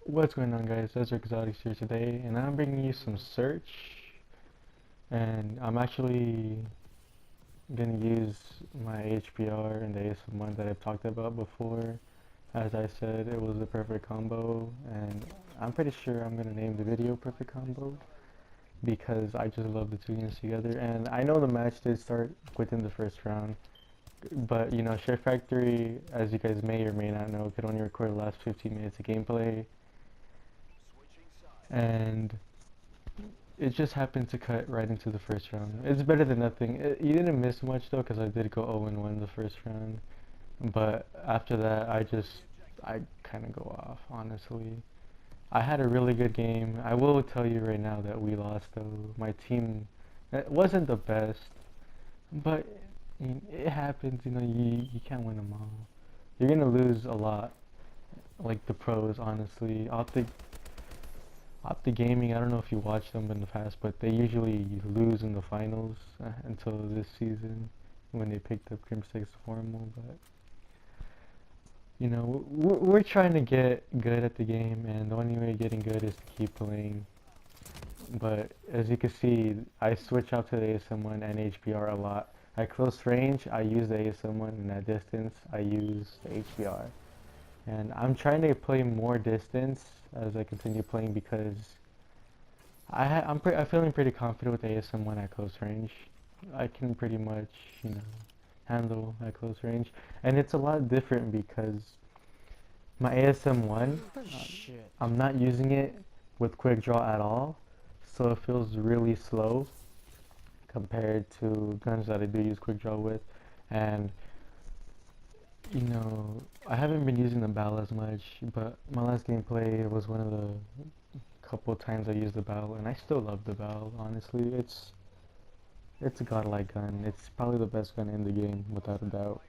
What's going on, guys? Ezra Exotics here today, and I'm bringing you some search. And I'm actually gonna use my HPR and the ASM1 that I've talked about before. As I said, it was the perfect combo, and I'm pretty sure I'm gonna name the video Perfect Combo because I just love the two games together. And I know the match did start within the first round, but you know, SHAREfactory, as you guys may or may not know, could only record the last 15 minutes of gameplay, and it just happened to cut right into the first round. It's better than nothing. You didn't miss much though, because I did go 0-1 the first round. But after that, I kind of go off, honestly. I had a really good game. I will tell you right now that we lost though. My team, it wasn't the best, but I mean, it happens. You know, you can't win them all. You're gonna lose a lot, like the pros, honestly. Optic Gaming, I don't know if you watched them in the past, but they usually lose in the finals until this season when they picked up Crimsix Formal. But you know, we're trying to get good at the game, and the only way of getting good is to keep playing. But as you can see, I switch out to the ASM1 and HPR a lot. At close range, I use the ASM1, and at distance, I use the HPR. And I'm trying to play more distance as I continue playing because I'm feeling pretty confident with ASM1 at close range. I can pretty much, you know, handle at close range, and it's a lot different because my ASM1, Shit. I'm not using it with quick draw at all, so it feels really slow compared to guns that I do use quick draw with, and you know, I haven't been using the barrel as much, but my last gameplay was one of the couple times I used the barrel, and I still love the barrel. Honestly, it's a godlike gun. It's probably the best gun in the game, without a doubt.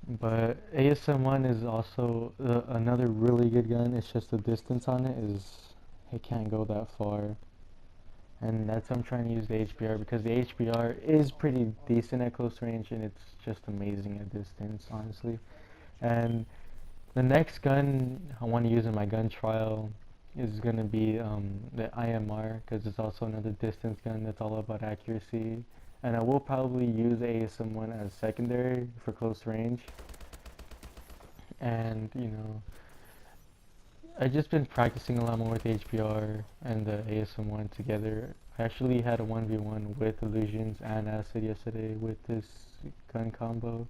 But ASM1 is also another really good gun. It's just the distance on it is it can't go that far, and that's why I'm trying to use the HBR because the HBR is pretty decent at close range, and it's just amazing at distance, honestly. And the next gun I want to use in my gun trial is going to be the IMR because it's also another distance gun that's all about accuracy. And I will probably use ASM1 as secondary for close range. And, you know, I've just been practicing a lot more with HBR and the ASM1 together. I actually had a 1v1 with Illusions and Acid yesterday with this gun combo.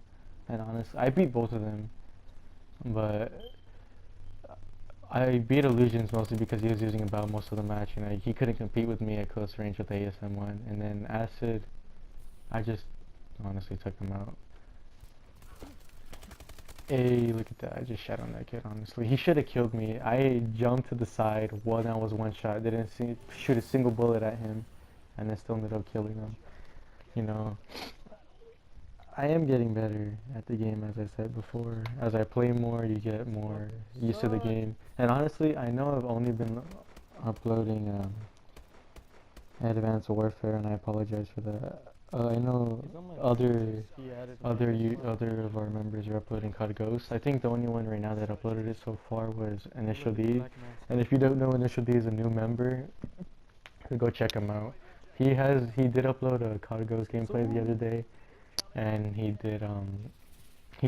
And honestly, I beat both of them. But I beat Illusions mostly because he was using a bow most of the match, and he couldn't compete with me at close range with the ASM1. And then Acid, I just honestly took him out. Hey, look at that. I just shot on that kid, honestly. He should have killed me. I jumped to the side while that was one shot. Didn't shoot a single bullet at him, and I still ended up killing him. You know, I am getting better at the game, as I said before. As I play more, you get more used to the game. And honestly, I know I've only been uploading Advanced Warfare, and I apologize for that. I know other of our members are uploading CoD Ghost. I think the only one right now that uploaded it so far was Initial D. And if you don't know, Initial D is a new member, go check him out. He did upload a CoD Ghost gameplay the other day, and he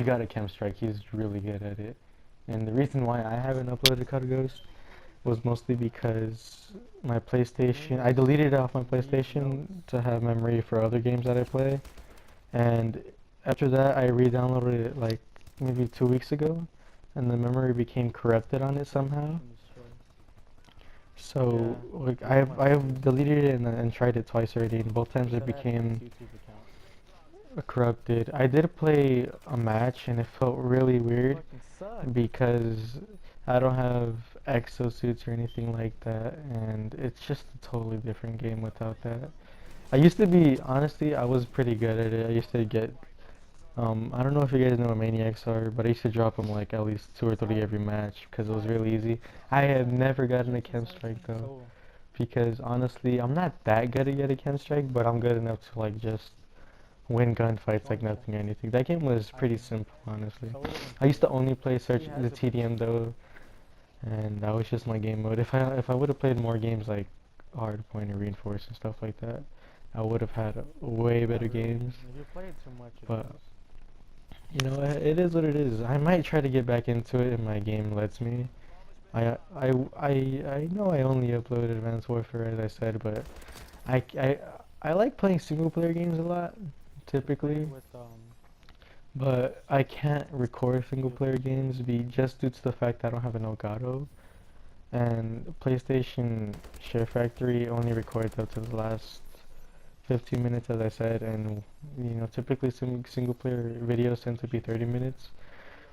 got a chem strike. He's really good at it. And the reason why I haven't uploaded CoD Ghost was mostly because my PlayStation, I deleted it off my PlayStation to have memory for other games that I play. And after that, I re-downloaded it like maybe 2 weeks ago, and the memory became corrupted on it somehow. So like I've deleted it and tried it twice already, and both times it became corrupted. I did play a match and it felt really weird because I don't have exosuits or anything like that, and it's just a totally different game without that. I used to be, honestly, I was pretty good at it. I used to get, I don't know if you guys know what maniacs are, but I used to drop them like at least 2 or 3 every match because it was really easy. I have never gotten a chem strike though, because honestly, I'm not that good at getting a chem strike, but I'm good enough to like just win gunfights like nothing or anything. That game was pretty simple, honestly. I used to only play search the TDM though, and that was just my game mode. If I would have played more games like Hardpoint and Reinforce and stuff like that, I would have had way better games. If you play it too much, it But does. you know, it is what it is. I might try to get back into it if my game lets me. I know I only upload Advanced Warfare as I said, but I I I like playing single player games a lot, typically, With but I can't record single player games just due to the fact that I don't have an Elgato, and PlayStation SHAREfactory only records up to the last 15 minutes as I said, and you know, typically single player videos tend to be 30 minutes.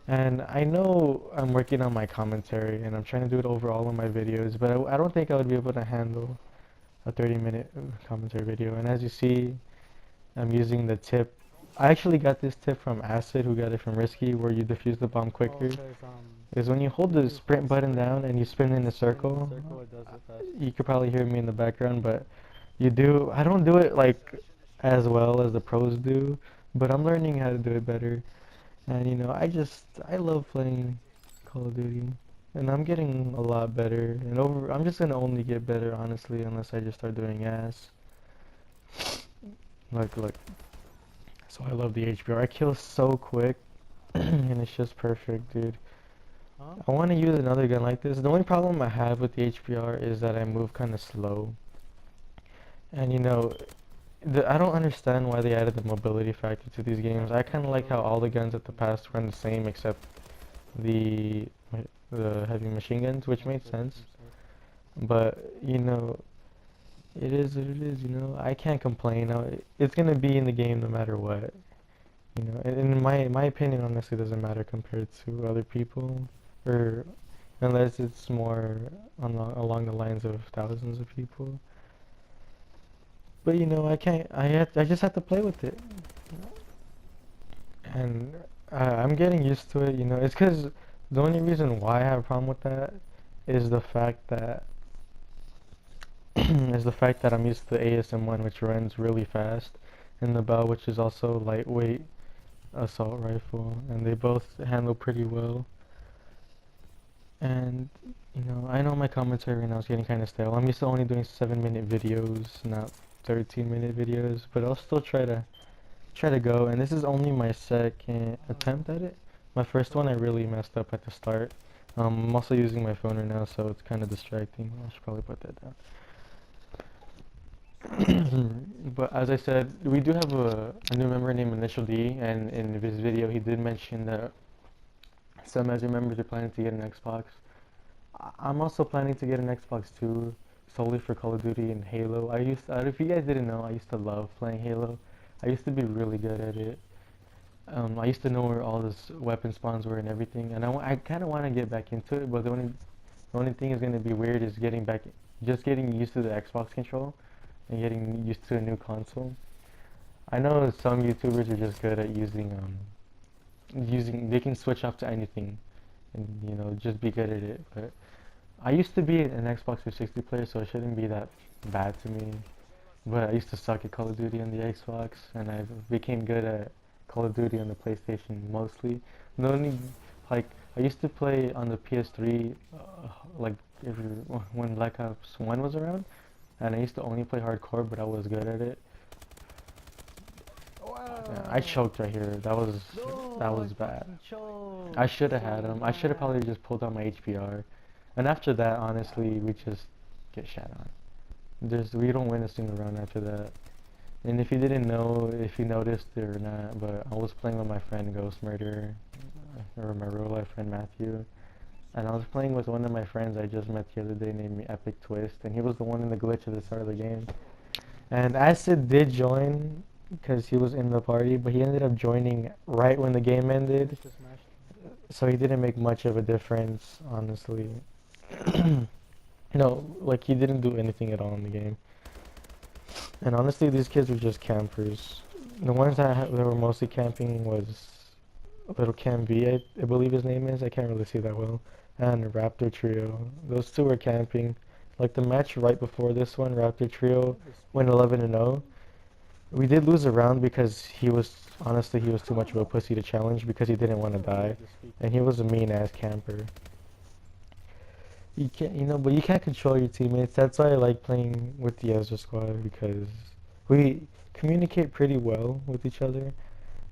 And I know I'm working on my commentary and I'm trying to do it over all of my videos, but I don't think I would be able to handle a 30-minute commentary video. And as you see, I'm using the tip. I actually got this tip from Acid, who got it from Risky, where you defuse the bomb quicker. Is when you hold the sprint button down and you spin in a circle. it does it fast. You could probably hear me in the background, but I don't do it like as well as the pros do, but I'm learning how to do it better. And you know, I love playing Call of Duty, and I'm getting a lot better. And I'm just gonna only get better, honestly, unless I just start doing ass. Look. So I love the HBR. I kill so quick, and it's just perfect, dude. Huh? I want to use another gun like this. The only problem I have with the HBR is that I move kind of slow. And you know, I don't understand why they added the mobility factor to these games. I kind of like how all the guns at the past run the same except the the heavy machine guns, which made sense. But you know, it is what it is. You know, I can't complain. It's gonna be in the game no matter what. You know, in my opinion, honestly, doesn't matter compared to other people, or unless it's more along the lines of thousands of people. But you know, I can't. I just have to play with it, and I'm getting used to it. You know, it's because the only reason why I have a problem with that is the fact that I'm used to the ASM1, which runs really fast, and the Bell, which is also lightweight assault rifle, and they both handle pretty well. And you know, I know my commentary right now is getting kind of stale. I'm used to only doing 7-minute videos, not 13-minute videos, but I'll still try to go. And this is only my second attempt at it. My first one I really messed up at the start. I'm also using my phone right now, so it's kind of distracting. I should probably put that down. But as I said, we do have a new member named Initial D, and in his video he did mention that some as members are planning to get an Xbox. I'm also planning to get an Xbox too, solely for Call of Duty and Halo. If you guys didn't know, I used to love playing Halo. I used to be really good at it. I used to know where all this weapon spawns were and everything, and I kind of want to get back into it, but the only thing is going to be weird is just getting used to the Xbox control and getting used to a new console. I know some YouTubers are just good at they can switch up to anything and you know just be good at it, but I used to be an Xbox 360 player, so it shouldn't be that bad to me. But I used to suck at Call of Duty on the Xbox, and I became good at Call of Duty on the PlayStation mostly. The only, like, I used to play on the PS3, like, when Black Ops 1 was around, and I used to only play hardcore, but I was good at it. Yeah, I choked right here. That was bad. I should have had him. I should have probably just pulled out my HBR. And after that, honestly, we just get shot on. We don't win a single round after that. And if you didn't know, if you noticed it or not, but I was playing with my friend Ghost Murder, or my real life friend Matthew, and I was playing with one of my friends I just met the other day named Epic Twist, and he was the one in the glitch at the start of the game. And Acid did join because he was in the party, but he ended up joining right when the game ended, so he didn't make much of a difference, honestly. No, like he didn't do anything at all in the game. And honestly, these kids were just campers. The ones that were mostly camping was Little Cam B, I believe his name is. I can't really see that well. And Raptor Trio. Those two were camping. Like the match right before this one, Raptor Trio went 11-0. We did lose a round because honestly, he was too much of a pussy to challenge because he didn't want to die. And he was a mean ass camper. You can't, but you can't control your teammates. That's why I like playing with the Ezra squad because we communicate pretty well with each other,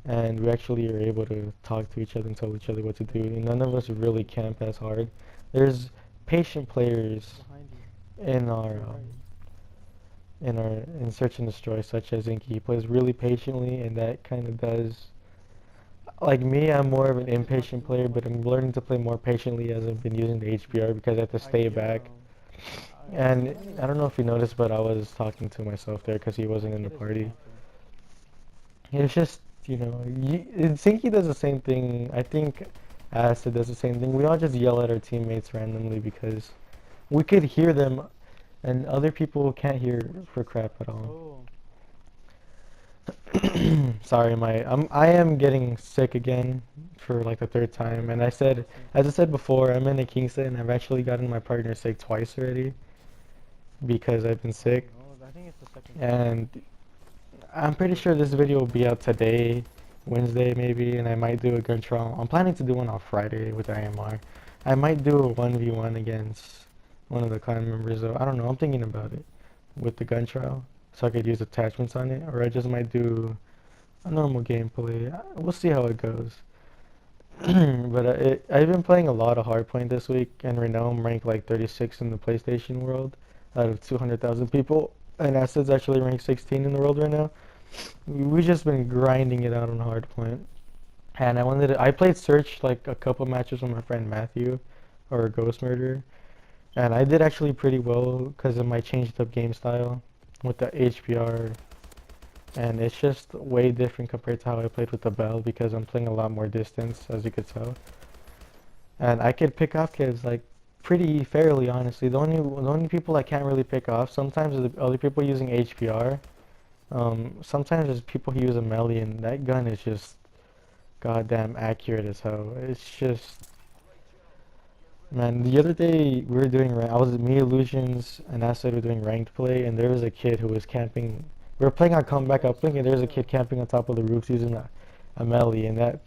and we actually are able to talk to each other and tell each other what to do. And none of us really camp as hard. There's patient players Behind you. in our You're right. in Search and Destroy, such as Inky. He plays really patiently, and that kind of does. Like me, I'm more of an impatient player, but I'm learning to play more patiently as I've been using the HBR because I have to stay back. And I don't know if you noticed, but I was talking to myself there because he wasn't in the party. It's just, Zinky does the same thing. I think Acid does the same thing. We all just yell at our teammates randomly because we could hear them and other people can't hear for crap at all. Oh, Sorry, I am getting sick again for like the third time, and as I said before, I'm in a Kingston and I've actually gotten my partner sick twice already because I've been sick, no, I think it's the second time. and I'm pretty sure this video will be out today, Wednesday maybe, and I might do a gun trial. I'm planning to do one on Friday with IMR. I might do a 1v1 against one of the clan members though. I don't know, I'm thinking about it with the gun trial so I could use attachments on it, or I just might do a normal gameplay. We'll see how it goes. But I've been playing a lot of Hardpoint this week, and right now I'm ranked like 36 in the PlayStation world out of 200,000 people, and Acid's actually ranked 16 in the world right now. We've just been grinding it out on Hardpoint. And I played Search like a couple matches with my friend Matthew, or Ghost Murder, and I did actually pretty well because of my changed up game style with the HBR, and it's just way different compared to how I played with the Bell because I'm playing a lot more distance, as you could tell. And I could pick off kids like pretty fairly, honestly. The only people I can't really pick off sometimes are the other people using HBR. Sometimes there's people who use a melee, and that gun is just goddamn accurate as hell. It's just, man. The other day we were doing, I was me, Illusions, and Acid were doing ranked play, and there was a kid who was camping. We were playing on comeback uplink, and there was a kid camping on top of the roofs using a melee, and it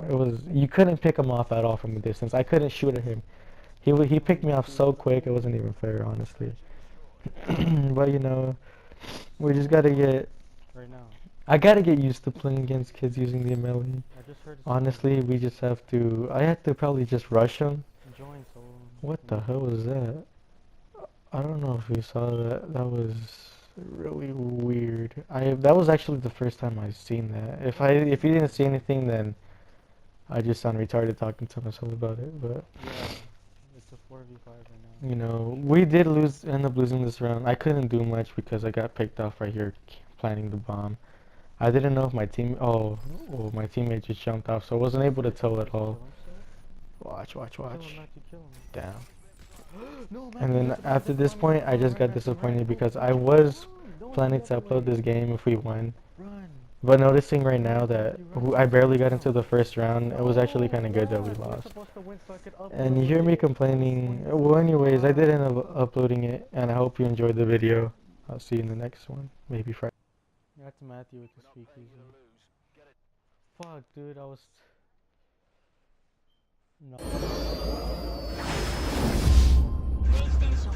was, you couldn't pick him off at all from a distance. I couldn't shoot at him. He picked me off so quick, it wasn't even fair, honestly. But we just gotta get. Right now. I gotta get used to playing against kids using the melee. I just heard. Honestly, we just have to. I have to probably just rush them. Join, so. What the hell was that? I don't know if you saw that. That was really weird. That was actually the first time I've seen that. If you didn't see anything, then I just sound retarded talking to myself about it. But Yeah, it's a 4v5 right now. we did end up losing this round. I couldn't do much because I got picked off right here planting the bomb. I didn't know if my my teammate just jumped off, so I wasn't able to tell at all. Watch. Damn. And then after this point, I just got disappointed because I was planning to upload this game if we won. But noticing right now that I barely got into the first round, it was actually kind of good that we lost. And you hear me complaining. Well, anyways, I did end up uploading it, and I hope you enjoyed the video. I'll see you in the next one, maybe Friday. That's Matthew with the speakeasy. Fuck, dude, I was. No. PlayStation